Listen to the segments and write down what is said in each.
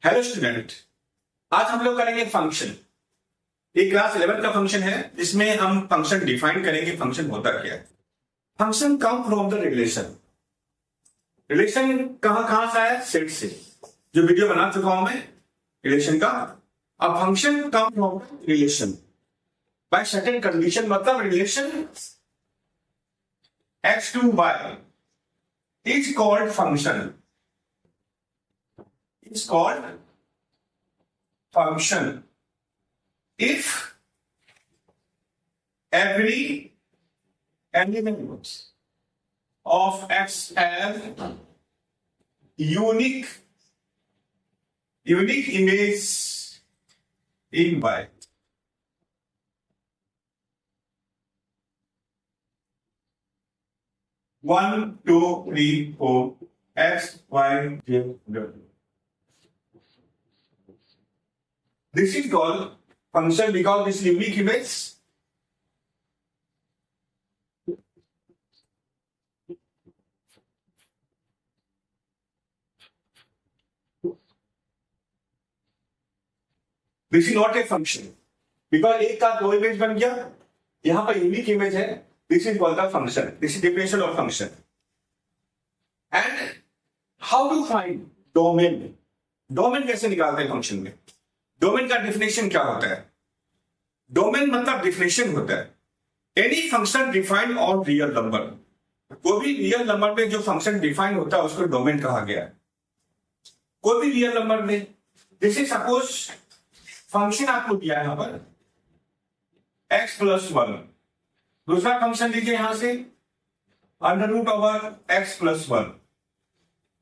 Hello student, आज हम लोग करेंगे फंक्शन। ये क्लास 11 का फंक्शन है जिसमें हम फंक्शन डिफाइन करेंगे। फंक्शन होता क्या है? Function come from the relation. Relation कहां कहां से आया? सेट से, जो वीडियो बना चुका हूं मैं रिलेशन का। अब function come from relation by certain condition, मतलब relation x to y is called function, is called function if every element of x have unique image in y. One, two, three, four, x, y, z, w. This is called function because this unique image this is not a function because एक का दो image बन गया, यहां पर unique image है। This is called the function. This is definition of function. And how to find domain? Domain कैसे निकालते हैं फंक्शन में? डोमेन का डेफिनेशन क्या होता है? डोमेन मतलब डेफिनेशन होता है any function defined on real number. कोई भी रियल नंबर में जो फंक्शन डिफाइन होता है उसको डोमेन कहा गया है। कोई भी रियल नंबर में, जैसे सपोज फंक्शन आपको दिया है यहां पर x+1, दूसरा फंक्शन लीजिए यहां से √x+1,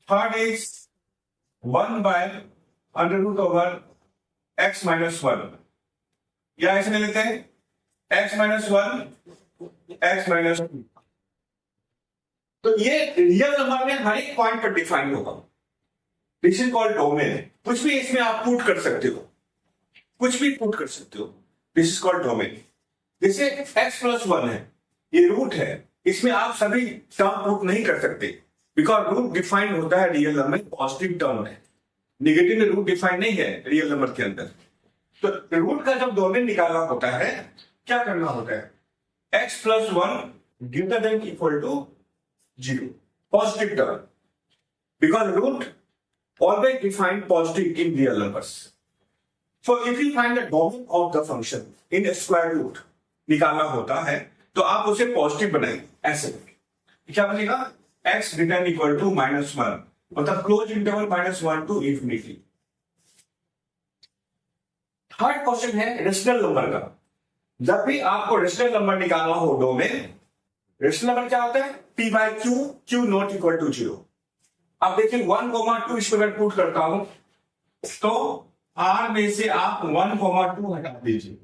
थर्ड इज 1/√x-1, या ऐसे ले लेते हैं x-1 x-2। तो ये रियल नंबर में हर एक पॉइंट पर डिफाइन होगा। This is called domain. कुछ भी इसमें आप पुट कर सकते हो, कुछ भी पुट कर सकते हो। This is called domain. जैसे x+1 है, ये रूट है, इसमें आप सभी टर्म पुट नहीं कर सकते बिकॉज रूट डिफाइन होता है रियल नंबर में पॉजिटिव टर्म है। नेगेटिव में रूट डिफाइन नहीं है रियल नंबर के अंदर। तो रूट का जब डोमेन निकालना होता है, क्या करना होता है? x+1 greater than equal to 0, positive term, because root always define positive in real numbers. So if you find the domain of the function in a square root निकालना होता है तो आप उसे पॉजिटिव बनाएंगे। ऐसे क्या बनेगा? x greater than equal to -1, मतलब close interval -1 to infinity। Third question है रेशनल नंबर का। जब भी आपको रेशनल नंबर निकालना हो डोमेन, रेशनल नंबर क्या होता है? p/q, q not equal to 0। अब देखिए 1,2 इसमें मैं पुट करता हूं तो R में से आप 1,2 हटा दीजिए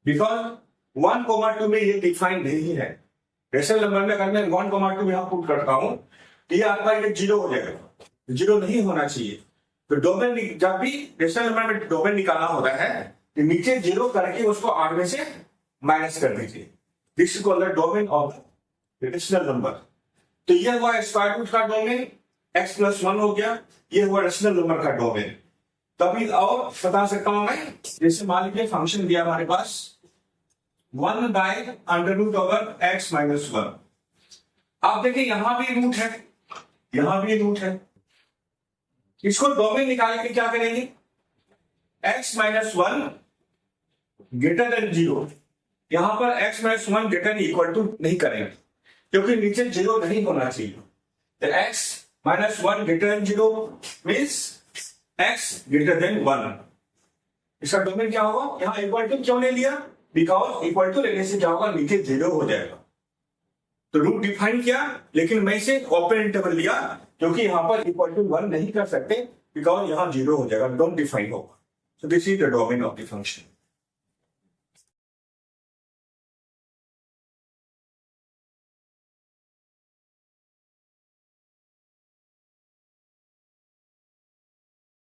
बिकॉज 1,2 में ये डिफाइन नहीं है। रेशनल नंबर में अगर मैं 1,2 में पुट करता हूं तो ये आपका ये 0 हो जाएगा। 0 नहीं होना चाहिए। तो डोमेन, जब भी रेशनल नंबर में डोमेन निकालना होता है तो नीचे 0 करके उसको R में से माइनस कर दीजिए। This is called the domain of rational number. तो यह हुआ स्क्वायर रूट का डोमेन, x+1 हो गया। यह हुआ रेशनल नंबर का डोमेन। तभी और बता सकता हूं मैं, जैसे मान लीजिए फंक्शन दिया हमारे पास 1/√x-1। आप देखिए यहां भी रूट है, यहां भी रूट है। इसको डोमेन निकालने के क्या करेंगे? x-1 greater than 0। यहां पर x-1 greater than equal to नहीं करेंगे क्योंकि नीचे 0 नहीं होना चाहिए। तो x-1 greater than 0 means x greater than 1। इसका डोमेन क्या होगा? यहां इक्वल टू क्यों नहीं लिया? बिकॉज इक्वल टू लेने से क्या होगा? नीचे 0 हो जाएगा। तो रूट डिफाइन किया, लेकिन मैं इसे ओपन इंटरवल लिया क्योंकि यहां पर इक्वल टू 1 नहीं कर सकते बिकॉज यहां 0 हो जाएगा, डोंट डिफाइन होगा। So this is the domain of the function.